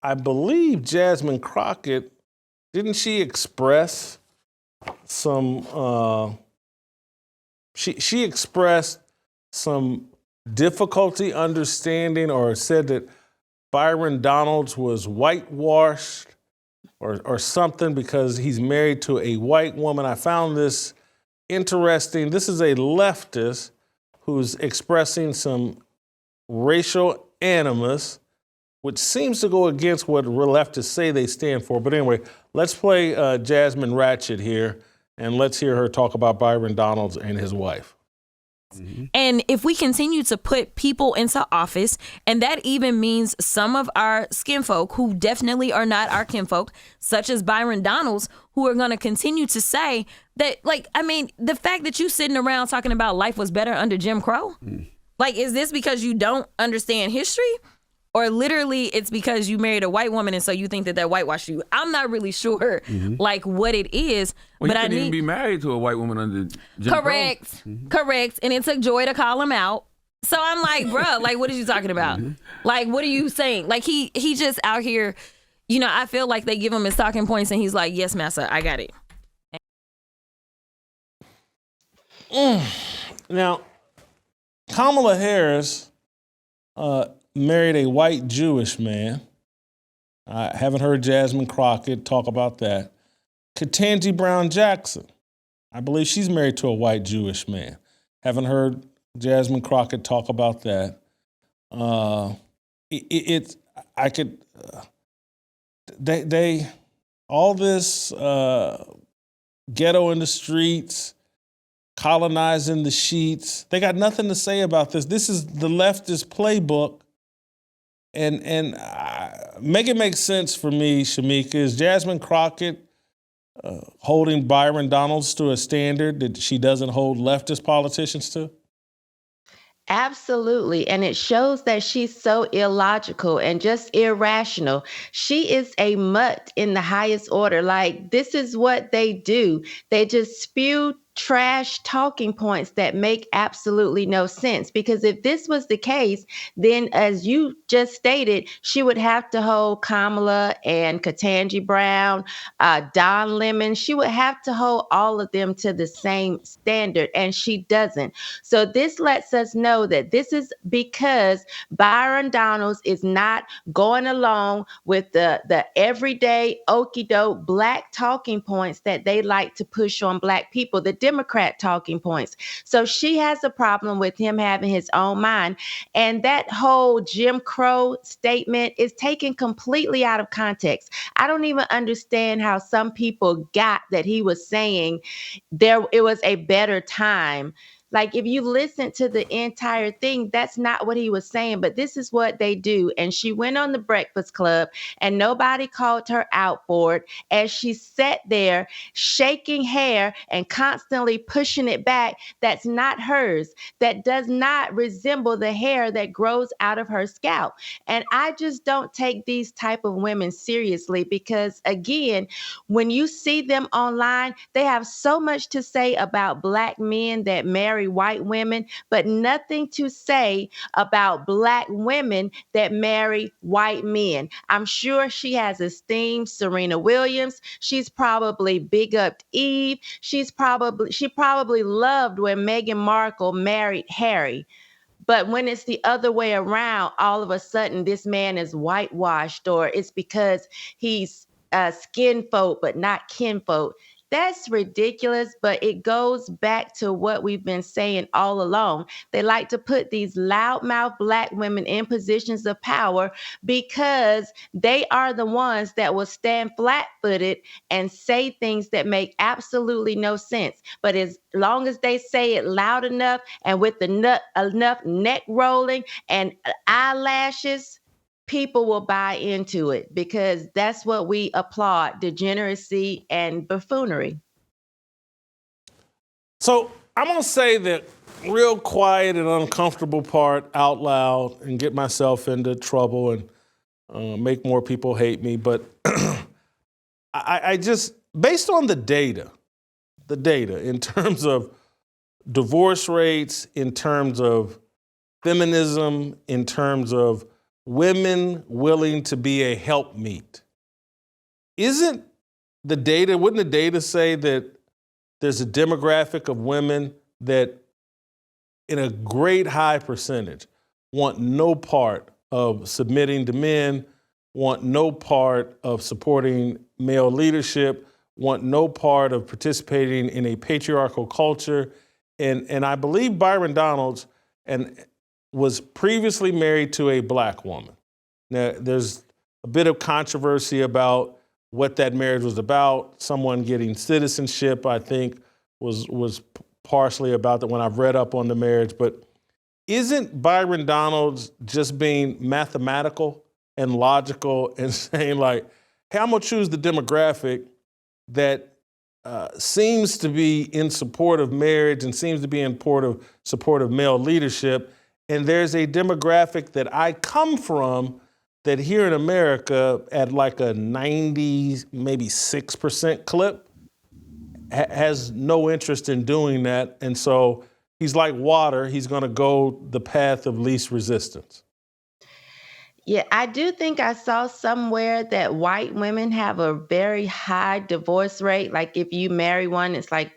I believe Jasmine Crockett, didn't she express some, she expressed some difficulty understanding or said that Byron Donalds was whitewashed or something because he's married to a white woman. I found this interesting. This is a leftist who's expressing some racial animus, which seems to go against what leftists say they stand for. But anyway, let's play Jasmine Ratchet here, and let's hear her talk about Byron Donalds and his wife. And if we continue to put people into office, and that even means some of our skinfolk who definitely are not our kinfolk, such as Byron Donalds, who are going to continue to say that, like, I mean, the fact that you sitting around talking about life was better under Jim Crow, like, is this because you don't understand history? Or literally it's because you married a white woman and so you think that whitewashed you. I'm not really sure like what it is. Well, but you couldn't even be married to a white woman under Jim Correct. Crow. Correct. And it took Joy to call him out. So I'm like, bruh, like, what are you talking about? Like, what are you saying? Like, he just out here, you know, I feel like they give him his talking points and he's like, yes, massa, I got it. Now, Kamala Harris married a white Jewish man. I haven't heard Jasmine Crockett talk about that. Ketanji Brown Jackson, I believe she's married to a white Jewish man. Haven't heard Jasmine Crockett talk about that. They all this ghetto in the streets, colonizing the sheets. They got nothing to say about this. This is the leftist playbook. And make it make sense for me, Shemeka. Is Jasmine Crockett holding Byron Donalds to a standard that she doesn't hold leftist politicians to? Absolutely. And it shows that she's so illogical and just irrational. She is a mutt in the highest order. Like, this is what they do. They just spew trash talking points that make absolutely no sense. Because if this was the case, then as you just stated, she would have to hold Kamala and Ketanji Brown, Don Lemon. She would have to hold all of them to the same standard, and she doesn't. So this lets us know that this is because Byron Donalds is not going along with the everyday okey-doke black talking points that they like to push on black people, the Democrat talking points. So she has a problem with him having his own mind. And that whole Jim Crow statement is taken completely out of context. I don't even understand how some people got that he was saying it was a better time. Like, if you listen to the entire thing, that's not what he was saying, but this is what they do. And she went on the Breakfast Club and nobody called her out for it as she sat there shaking hair and constantly pushing it back. That's not hers. That does not resemble the hair that grows out of her scalp. And I just don't take these type of women seriously because, again, when you see them online, they have so much to say about black men that marry white women, but nothing to say about black women that marry white men. I'm sure she has esteemed Serena Williams. She's probably big up Eve. She probably loved when Meghan Markle married Harry. But when it's the other way around, all of a sudden this man is whitewashed, or it's because he's skin folk but not kinfolk. That's ridiculous, but it goes back to what we've been saying all along. They like to put these loudmouth black women in positions of power because they are the ones that will stand flat-footed and say things that make absolutely no sense. But as long as they say it loud enough and with enough neck rolling and eyelashes, people will buy into it because that's what we applaud, degeneracy and buffoonery. So I'm going to say the real quiet and uncomfortable part out loud and get myself into trouble and make more people hate me. But I just, based on the data in terms of divorce rates, in terms of feminism, in terms of women willing to be a helpmeet. Wouldn't the data say that there's a demographic of women that in a great high percentage want no part of submitting to men, want no part of supporting male leadership, want no part of participating in a patriarchal culture. And I believe Byron Donalds was previously married to a black woman. Now, there's a bit of controversy about what that marriage was about. Someone getting citizenship, I think, was partially about that when I've read up on the marriage. But isn't Byron Donalds just being mathematical and logical and saying like, hey, I'm gonna choose the demographic that seems to be in support of marriage and seems to be in support of male leadership. And there's a demographic that I come from that here in America at like a 90, maybe 6% clip has no interest in doing that. And so he's like water. He's going to go the path of least resistance. Yeah, I do think I saw somewhere that white women have a very high divorce rate. Like if you marry one, it's like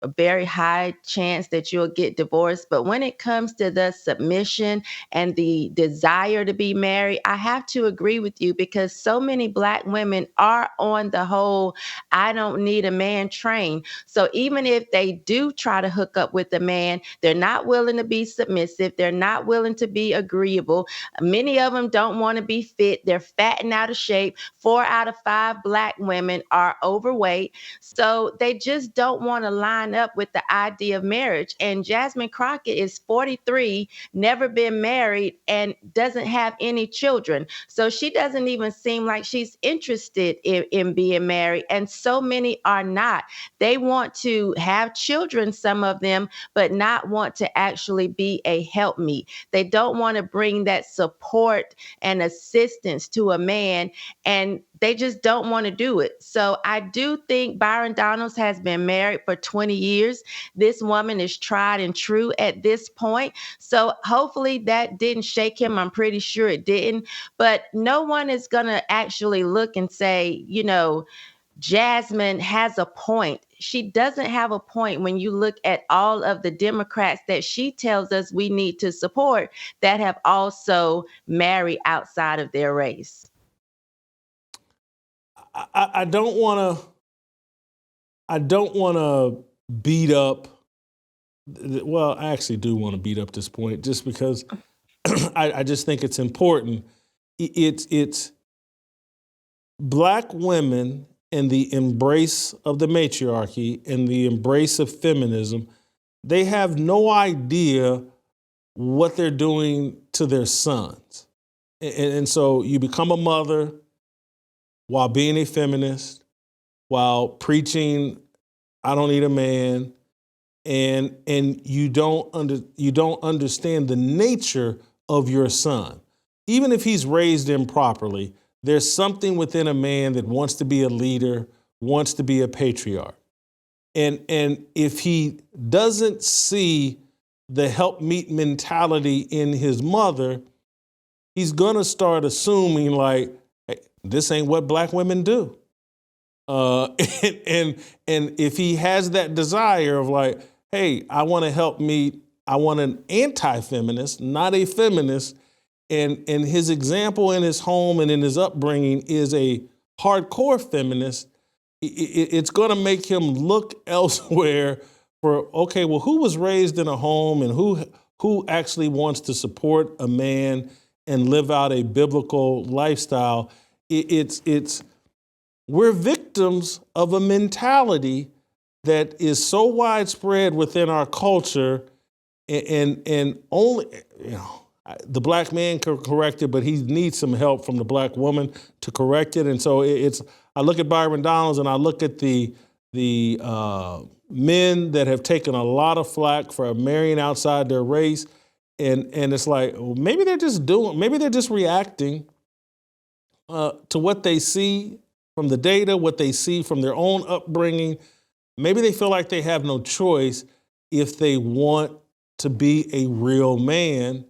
a very high chance that you'll get divorced. But when it comes to the submission and the desire to be married, I have to agree with you because so many Black women are on the whole, I don't need a man train. So even if they do try to hook up with a man, they're not willing to be submissive. They're not willing to be agreeable. Many of them don't want to be fit. They're fat and out of shape. 4 out of 5 Black women are overweight. So they just don't want to line up with the idea of marriage. And Jasmine Crockett is 43, never been married, and doesn't have any children. So she doesn't even seem like she's interested in being married. And so many are not. They want to have children, some of them, but not want to actually be a helpmeet. They don't want to bring that support and assistance to a man, and they just don't want to do it. So I do think Byron Donalds has been married for 20 years. This woman is tried and true at this point. So hopefully that didn't shake him. I'm pretty sure it didn't. But no one is going to actually look and say, you know, Jasmine has a point. She doesn't have a point when you look at all of the Democrats that she tells us we need to support that have also married outside of their race. I don't want to beat up. Well, I actually do want to beat up this point just because I just think it's important. It's Black women and the embrace of the matriarchy and the embrace of feminism. They have no idea what they're doing to their sons. And so you become a mother while being a feminist, while preaching, I don't need a man, and you don't understand the nature of your son. Even if he's raised improperly, there's something within a man that wants to be a leader, wants to be a patriarch. And if he doesn't see the helpmeet mentality in his mother, he's gonna start assuming like, hey, this ain't what Black women do. And if he has that desire of like, hey, I want to help me, I want an anti-feminist, not a feminist, and his example in his home and in his upbringing is a hardcore feminist, it's going to make him look elsewhere for, okay, well, who was raised in a home and who actually wants to support a man and live out a biblical lifestyle? We're victims of a mentality that is so widespread within our culture, and only, you know, the Black man can correct it, but he needs some help from the Black woman to correct it. And so I look at Byron Donalds and I look at the men that have taken a lot of flack for marrying outside their race, and it's like, well, maybe they're just reacting to what they see from the data, what they see from their own upbringing. Maybe they feel like they have no choice if they want to be a real man.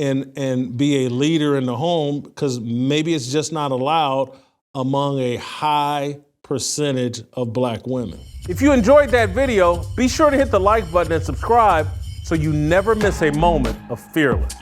and be a leader in the home, because maybe it's just not allowed among a high percentage of Black women. If you enjoyed that video, be sure to hit the like button and subscribe so you never miss a moment of Fearless.